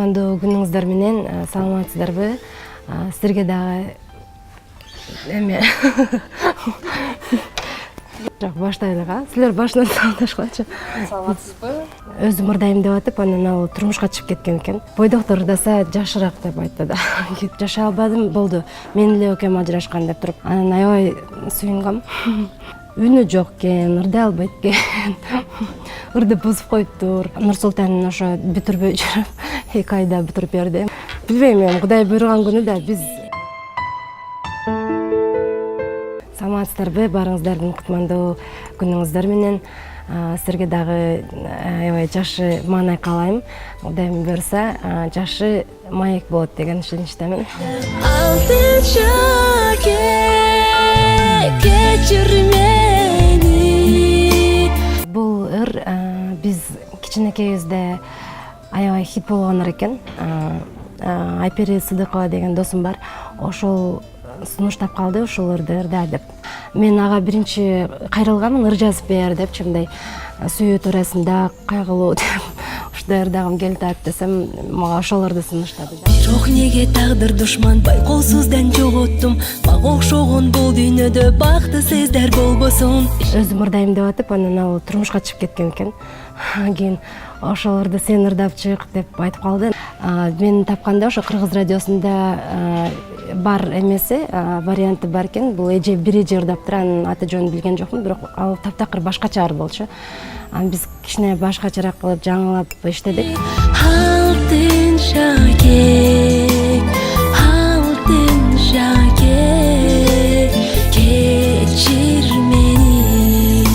кутмандуу күнүңүздөр менен. Саламатсыздарбы? Силерге дагы эме жок баштайлык, силер башынан саламдашкылачы. Саламатсызбы? Өзүм ырдайм деп атып, анан ал турмушка чыгып кеткен экен. Бойдоктор ырдаса жашыраак деп айтты да. Жашай албадым, болду. Мен эле экөөм ажырашкан деп туруп, анан аябай сүйүнгөм. Үнү жок экен, ырдай албайт экен. Ырды бузуп коюптур. Нурсултан ошо бүтүрбөй жүрүп, 2 айда бүтүрүп берди. Билбейм, Кудай буйруган күнү да биз Саламатсыздарбы, баарыңыздардын кутмандуу күнүңүздөр менен. Силерге дагы аябай жакшы маанай каалайм. Кудайым буйруса, жакшы маек болот деген ишеничтемин. Алтын шакек, кечир мени. Бул ыр биз кичинекейибизде аябай хит болгон экен. Айпери Сыдыкова деген досум бар. Ошол сунуштап калды ушул ырды ырда деп. Мен ага биринчи кайрылганмын, ыр жазып бер депчи, мындай сүйүү туурасында кайгылуу деп ушундай ырдагым келип атат десем, мага ошол ырды сунуштады. Бирок неге тагдыр душман, байкоосуздан жоготтум. Мага окшогон бул дүйнөдө бакты сездер болбосун. Өзүм ырдайм деп атып, анан ал турмушка чыгып кеткен экен. Кийин ошол ырды сен ырдап чык деп айтып калды. Мен тапканда ошо Кыргыз радиосунда бар эмеси, варианты бар экен. Бул эже бир эже ырдаптыр, анын аты жөнүн билген жокмун, бирок ал таптакыр башкача ыр болчу. Биз кичине башкачараак кылып жаңылап иштедик. Алтын шакек, алтын шакек, кечир мени.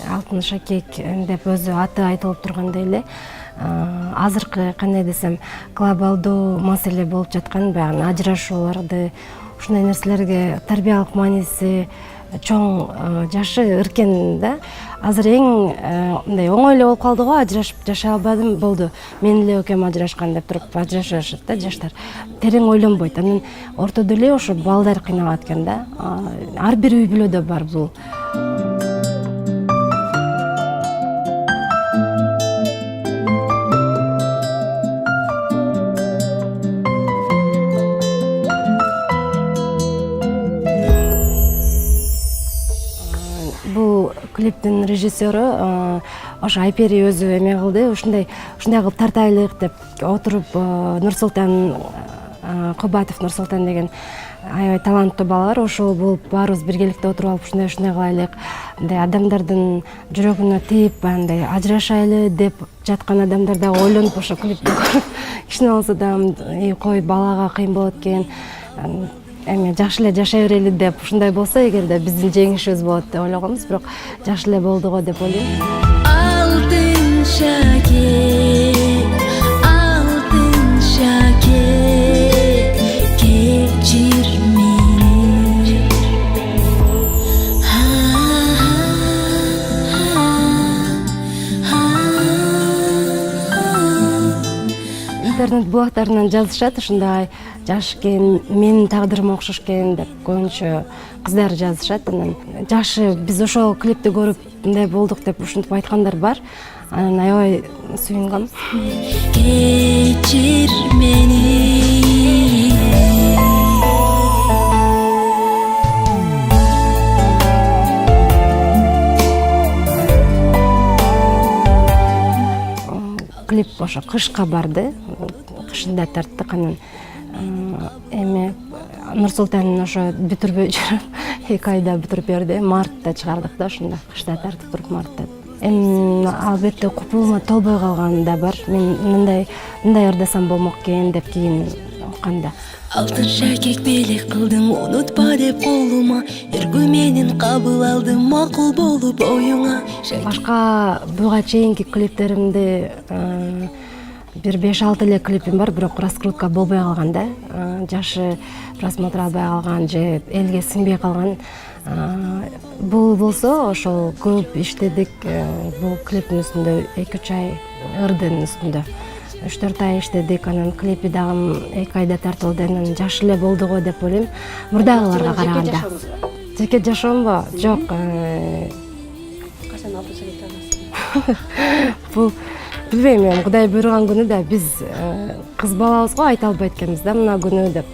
Алтын шакек деп өзү аты айтылып тургандай эле, азыркы кандай десем, глобалдуу маселе болуп жаткан баягы ажырашууларды, ушундай нерселерге тарбиялык мааниси чоң жашы ыркен да. Азыр эң мындай оңой эле болуп калды го, ажырашып жашай албадым, болду. Мен эле экөөм ажырашкан деп туруп ажырашышат да жаштар. Терең ойлонбойт. Анан ортодо эле ошо балдар кыйналат экен да. Ар бир үй бүлөдө бар бул. Клиптин режиссеру ошо Айпери өзү эме кылды, ушундай кылып тартайлык деп отуруп, Нурсултан Кубатов Нурсултан деген аябай таланттуу бала бар, ошол болуп баарыбыз биргеликте отуруп алып ушундай кылайлык, мындай адамдардын жүрөгүнө тийип, андай ажырашайлы деп жаткан адамдар да ойлонуп ошо клипти көрүп, кичине болсо да кой балага кыйын болот экен, эме жакшы эле жашай берели деп, ушундай болсо эгерде биздин жеңишибиз болот деп ойлогонбуз, бирок жакшы эле болду го деп ойлойм. Алтын шакек, алтын шакек, кечир мени. Интернет блогтарынан жазышат, ушундай жаш экен, менин тагдырыма окшош экен деп көбүнчө кыздар жазышат. Анан жакшы, биз ошол клипти көрүп мындай болдук деп ушинтип айткандар бар. Анан аябай сүйүнгөм. Кечир мени. Клип ошо кышка барды, кышында тарттык. Анан эме Нурсултан ошо бүтүрбөй жүрүп, 2 айда бүтүрүп берди. Мартта чыгардык да, ошондо кышта тартып туруп мартта. Албетте купулума толбой калган да бар. Мен мындай ырдасам болмок экен деп кийин укканда. Алтын шакек белек кылдың, унутпа деп колума, эргүү менен кабыл алдым, макул болуп оюңа. Башка буга чейинки клиптеримди бир 5-6 эле клипим бар, бирок раскрутка болбой калган да. Жашы просмотр албай калган же элге сиңбей калган. Бул болсо ошол көп иштедик. Бул клиптин үстүндө 2-3 ай, ырдын үстүндө 3-4 ай иштедик. Анан клипи дагы 2 айда тартылды. Анан жакшы эле болду го деп ойлойм. Мурдагыларга караганда. Жеке жашоомбу? Жок. Качан алтын шакек тартасыз? Бул билбейм, эми Кудай буйруган күнү да биз кыз балабызга айта албайт экенбиз да мына күнү деп.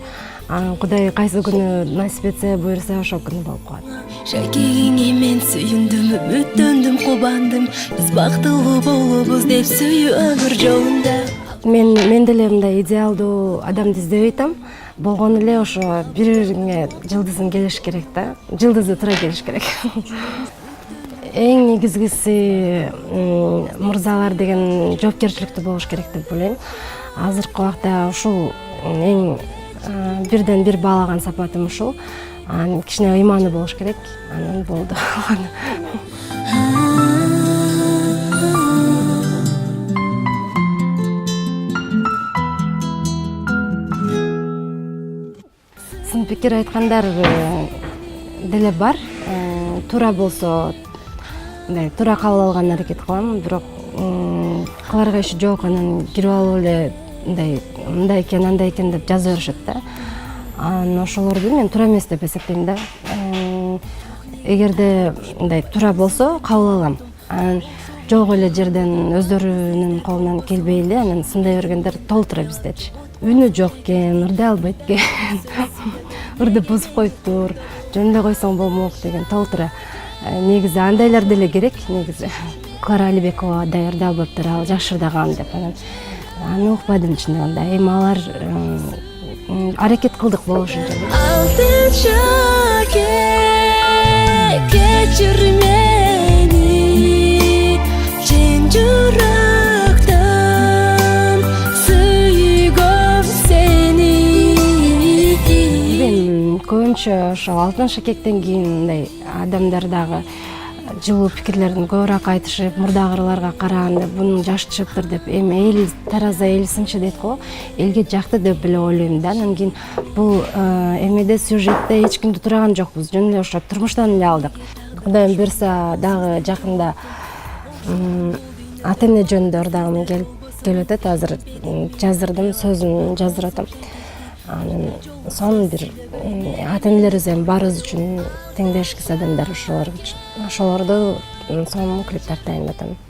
Кудай кайсы күнү насип этсе, буйруса ошол күнү болуп калат. Шакегиңе мен сүйүндүм, үмүттөндүм, кубандым. Биз бактылуу болобуз деп сүйүү өмүр жолунда. Мен деле мындай идеалдуу адамды издебей атам. Болгону эле ошо бириңе жылдызың келиш керек да. Жылдызы туура келиш керек. Эң негизгиси мырзалар деген жоопкерчиликтүү болуш керек деп ойлойм. Азыркы убакта ушул эң бирден бир баалаган сапатым ушул. Кичине ыйманы болуш керек. Анан болду. Сын пикир айткандар деле бар. Туура болсо мындай туура кабыл алган аракет кылам, бирок кыларга иши жок, анан кирип алып эле мындай экен, андай экен деп жаза беришет да. Анан ошолорду мен туура эмес деп эсептейм да. Эгерде мындай туура болсо кабыл алам. Анан жок эле жерден өздөрүнүн колунан келбей эле анан сындай бергендер толтура биздечи. Үнү жок экен, ырдай албайт экен, ырды бузуп коюптур, жөн эле койсоң болмок деген толтура. Негизи андайлар деле керек, негизи. Клара Алибекова ырдай албаптыр, ал жакшы ырдаган деп. Аны укпадым чындыгында. Эми алар аракет кылдык болушунча. Алтын шакек, кечир мени, чын журактан сүйгөм сени. Көбүнчө ошо алтын шакектен кийин мындай адамдар дагы жылуу пикирлерин көбүрөөк айтышып, мурдагыларга караганда бунун жашы чыгыптыр деп, эми эл тараза эл сынчы дейт го, элге жакты деп эле ойлойм да. Анан кийин бул эмеде сюжетте эч кимди тураган жокпуз, жөн эле ошо турмуштан эле алдык. Кудайым буйруса дагы жакында ата эне жөнүндө ырдагым келип атат. Азыр жаздырдым, сөзүн жаздырып атам. Анан сонун бир ата энелерибиз эми баарыбыз үчүн теңдешиксиз адамдар, ошолорду сонун клип тартайын деп атам.